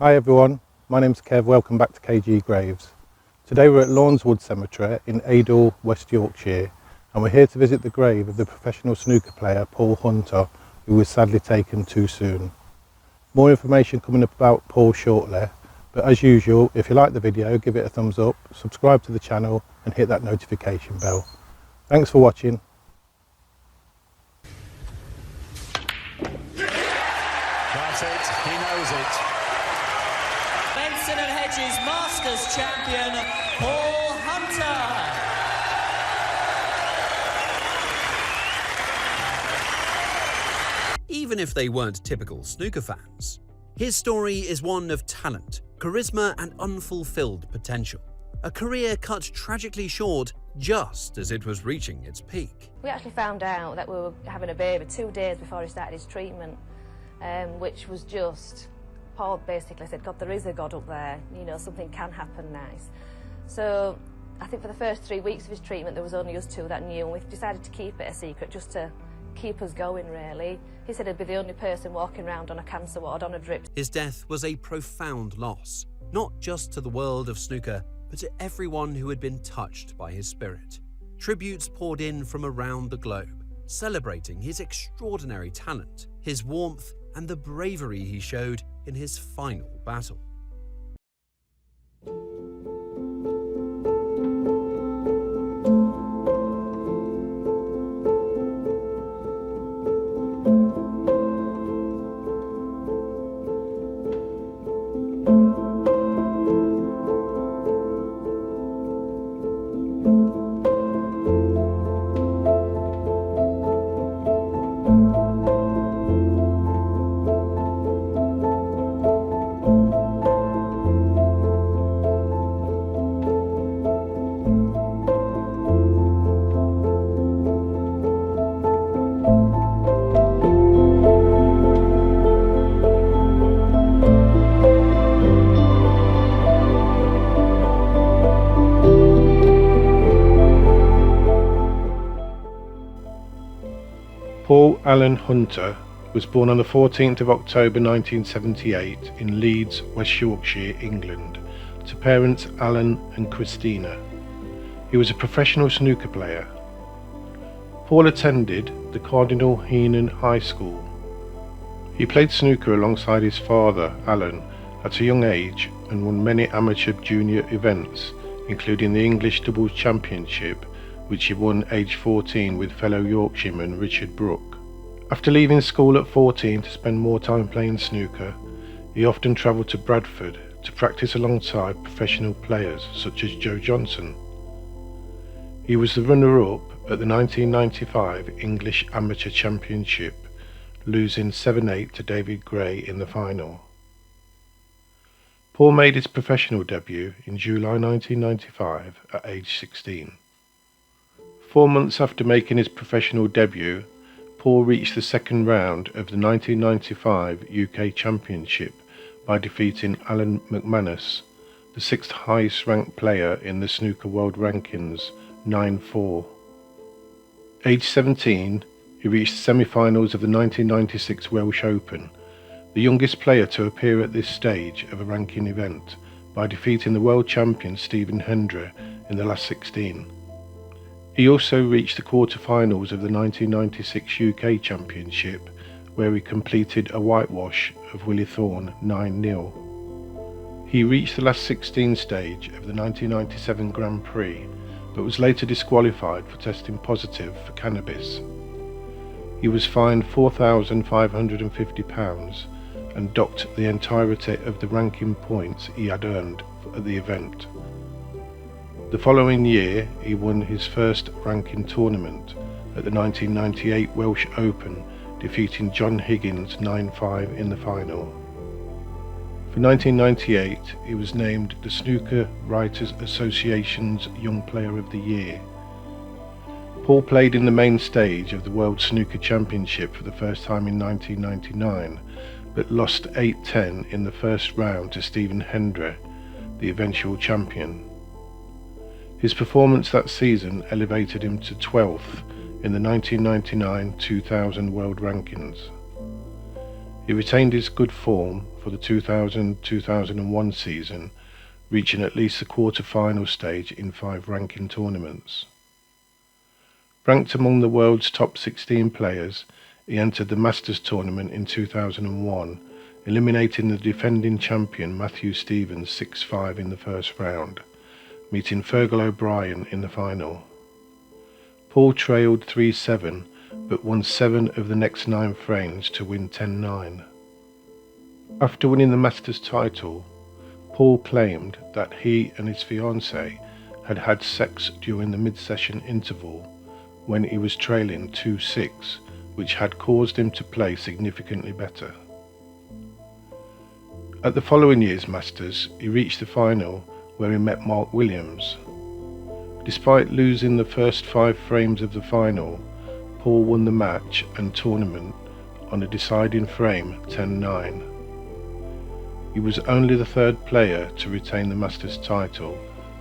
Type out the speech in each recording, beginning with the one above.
Hi everyone, my name's Kev, welcome back to KG Graves. Today we're at Lawnswood Cemetery in Adel, West Yorkshire, and we're here to visit the grave of the professional snooker player Paul Hunter, who was sadly taken too soon. More information coming up about Paul shortly, but as usual, if you like the video, give it a thumbs up, subscribe to the channel and hit that notification bell. Thanks for watching. That's it, he knows it. Benson and Hedges Masters champion, Paul Hunter. Even if they weren't typical snooker fans, his story is one of talent, charisma and unfulfilled potential. A career cut tragically short just as it was reaching its peak. We actually found out that we were having a baby 2 days before he started his treatment, which was just, Paul basically said, God, there is a God up there, you know, something can happen nice. So I think for the first 3 weeks of his treatment there was only us two that knew, and we've decided to keep it a secret just to keep us going really. He said he'd be the only person walking around on a cancer ward on a drip. His death was a profound loss, not just to the world of snooker, but to everyone who had been touched by his spirit. Tributes poured in from around the globe, celebrating his extraordinary talent, his warmth, and the bravery he showed in his final battle. Paul Allen Hunter was born on the 14th of October 1978 in Leeds, West Yorkshire, England, to parents Alan and Christina. He was a professional snooker player. Paul attended the Cardinal Heenan High School. He played snooker alongside his father, Alan, at a young age and won many amateur junior events, including the English Doubles Championship, which he won aged 14 with fellow Yorkshireman Richard Brooke. After leaving school at 14 to spend more time playing snooker, he often travelled to Bradford to practice alongside professional players such as Joe Johnson. He was the runner-up at the 1995 English Amateur Championship, losing 7-8 to David Gray in the final. Paul made his professional debut in July 1995 at age 16. 4 months after making his professional debut, Paul reached the second round of the 1995 UK Championship by defeating Alan McManus, the 6th highest ranked player in the snooker world rankings, 9-4. Aged 17, he reached the semi-finals of the 1996 Welsh Open, the youngest player to appear at this stage of a ranking event, by defeating the world champion Stephen Hendry in the last 16. He also reached the quarter-finals of the 1996 UK Championship, where he completed a whitewash of Willie Thorne 9-0. He reached the last 16 stage of the 1997 Grand Prix, but was later disqualified for testing positive for cannabis. He was fined £4,550 and docked the entirety of the ranking points he had earned at the event. The following year, he won his first ranking tournament at the 1998 Welsh Open, defeating John Higgins 9-5 in the final. For 1998, he was named the Snooker Writers Association's Young Player of the Year. Paul played in the main stage of the World Snooker Championship for the first time in 1999, but lost 8-10 in the first round to Stephen Hendry, the eventual champion. His performance that season elevated him to 12th in the 1999-2000 world rankings. He retained his good form for the 2000-2001 season, reaching at least the quarter-final stage in 5 ranking tournaments. Ranked among the world's top 16 players, he entered the Masters tournament in 2001, eliminating the defending champion Matthew Stevens 6-5 in the first round, meeting Fergal O'Brien in the final. Paul trailed 3-7, but won 7 of the next 9 frames to win 10-9. After winning the Masters title, Paul claimed that he and his fiancée had had sex during the mid-session interval when he was trailing 2-6, which had caused him to play significantly better. At the following year's Masters, he reached the final where he met Mark Williams. Despite losing the first 5 frames of the final, Paul won the match and tournament on a deciding frame 10-9. He was only the 3rd player to retain the Masters title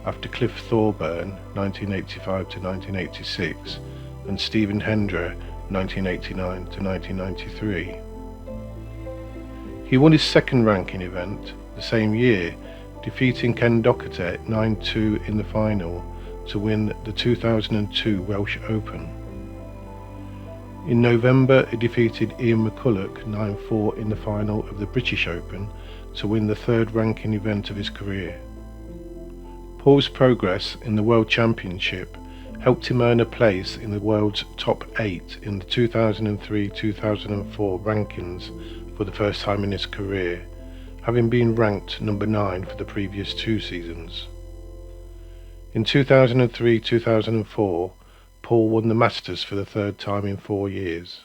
after Cliff Thorburn 1985-1986 and Stephen Hendra 1989-1993. He won his 2nd ranking event the same year, defeating Ken Doherty 9-2 in the final to win the 2002 Welsh Open. In November, he defeated Ian McCulloch 9-4 in the final of the British Open to win the 3rd ranking event of his career. Paul's progress in the World Championship helped him earn a place in the world's top 8 in the 2003-2004 rankings for the first time in his career, having been ranked number 9 for the previous 2 seasons. In 2003-2004, Paul won the Masters for the 3rd time in 4 years.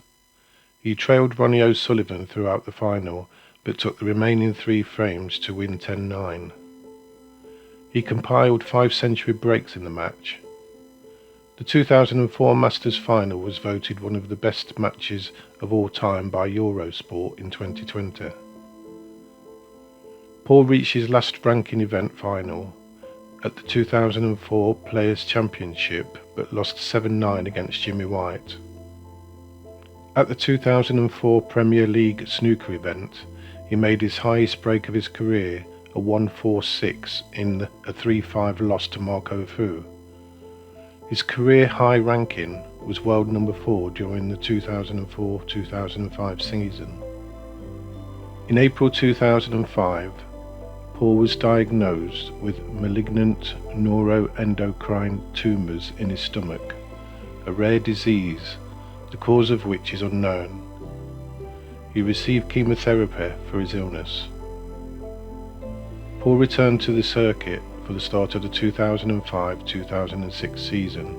He trailed Ronnie O'Sullivan throughout the final, but took the remaining 3 frames to win 10-9. He compiled 5 century breaks in the match. The 2004 Masters final was voted one of the best matches of all time by Eurosport in 2020. Paul reached his last ranking event final at the 2004 Players' Championship, but lost 7-9 against Jimmy White. At the 2004 Premier League snooker event, he made his highest break of his career, a 1-4-6 in a 3-5 loss to Marco Fu. His career high ranking was world number 4 during the 2004-2005 season. In April 2005, Paul was diagnosed with malignant neuroendocrine tumours in his stomach, a rare disease, the cause of which is unknown. He received chemotherapy for his illness. Paul returned to the circuit for the start of the 2005-2006 season,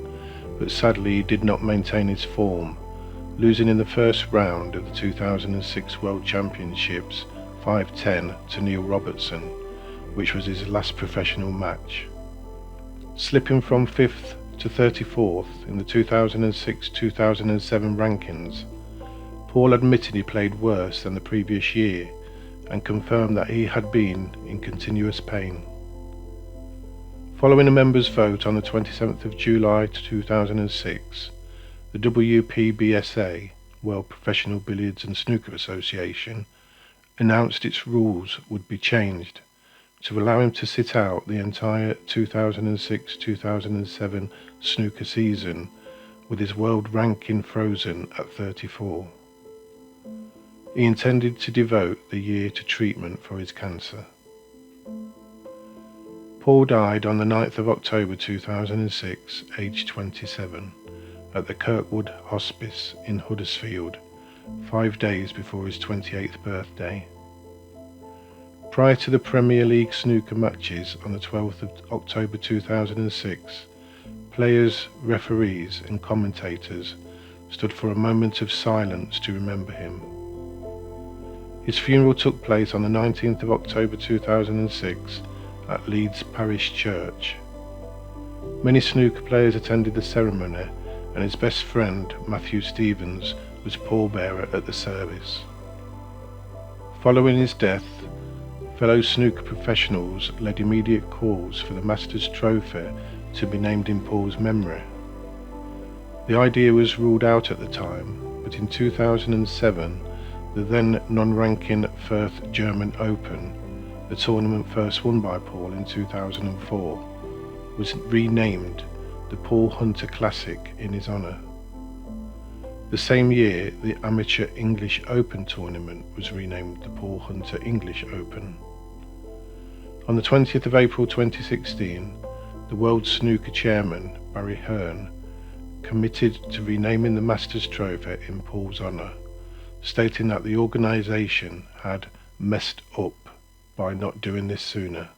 but sadly he did not maintain his form, losing in the first round of the 2006 World Championships 5-10 to Neil Robertson, which was his last professional match. Slipping from 5th to 34th in the 2006-2007 rankings, Paul admitted he played worse than the previous year and confirmed that he had been in continuous pain. Following a members' vote on the 27th of July 2006, the WPBSA, World Professional Billiards and Snooker Association, announced its rules would be changed to allow him to sit out the entire 2006-2007 snooker season with his world ranking frozen at 34. He intended to devote the year to treatment for his cancer. Paul died on the 9th of October 2006, aged 27, at the Kirkwood Hospice in Huddersfield, 5 days before his 28th birthday. Prior to the Premier League snooker matches on the 12th of October 2006, players, referees and commentators stood for a moment of silence to remember him. His funeral took place on the 19th of October 2006 at Leeds Parish Church. Many snooker players attended the ceremony, and his best friend, Matthew Stevens, was pallbearer at the service. Following his death, fellow snooker professionals led immediate calls for the Masters Trophy to be named in Paul's memory. The idea was ruled out at the time, but in 2007, the then non-ranking Firth German Open, a tournament first won by Paul in 2004, was renamed the Paul Hunter Classic in his honour. The same year, the Amateur English Open tournament was renamed the Paul Hunter English Open. On the 20th of April 2016, the World Snooker Chairman, Barry Hearn, committed to renaming the Masters Trophy in Paul's honour, stating that the organisation had messed up by not doing this sooner.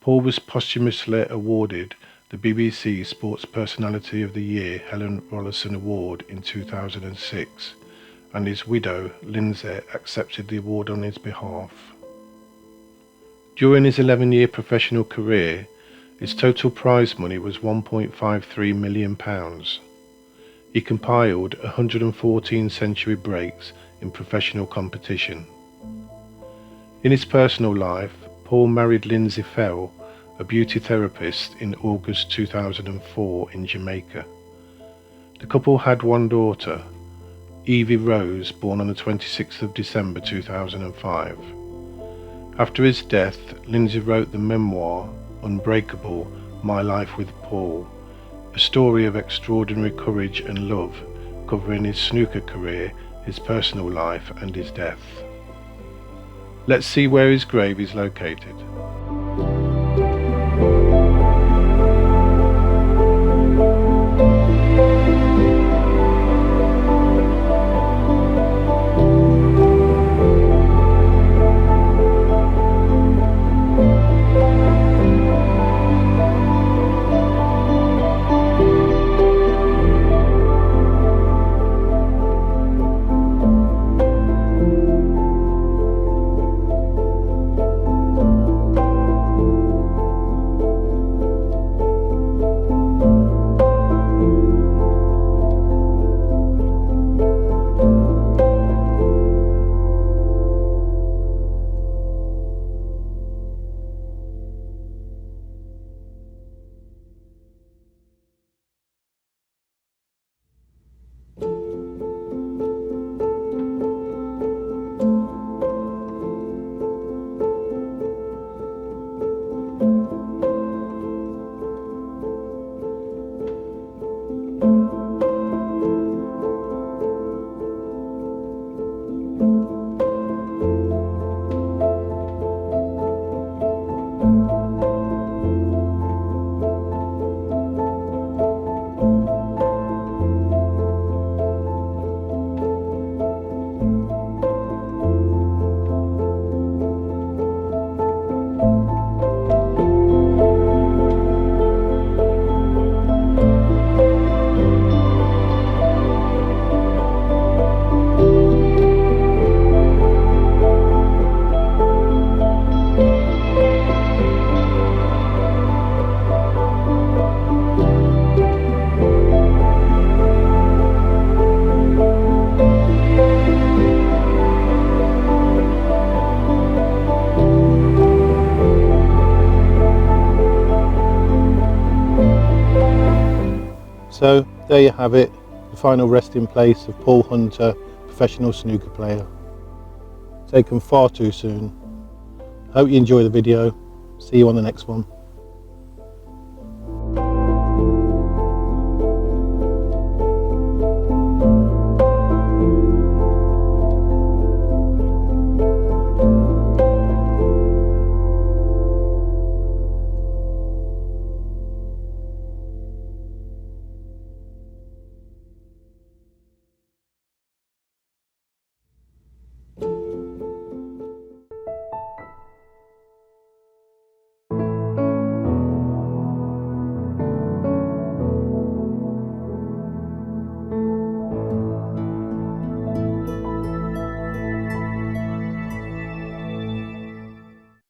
Paul was posthumously awarded the BBC Sports Personality of the Year Helen Rollason Award in 2006, and his widow, Lindsay, accepted the award on his behalf. During his 11-year professional career, his total prize money was £1.53 million. He compiled 114 century breaks in professional competition. In his personal life, Paul married Lindsay Fell, a beauty therapist, in August 2004 in Jamaica. The couple had one daughter, Evie Rose, born on the 26th of December 2005. After his death, Lindsay wrote the memoir Unbreakable: My Life with Paul, a story of extraordinary courage and love, covering his snooker career, his personal life and his death. Let's see where his grave is located. So there you have it, the final resting place of Paul Hunter, professional snooker player. Taken far too soon. Hope you enjoy the video. See you on the next one.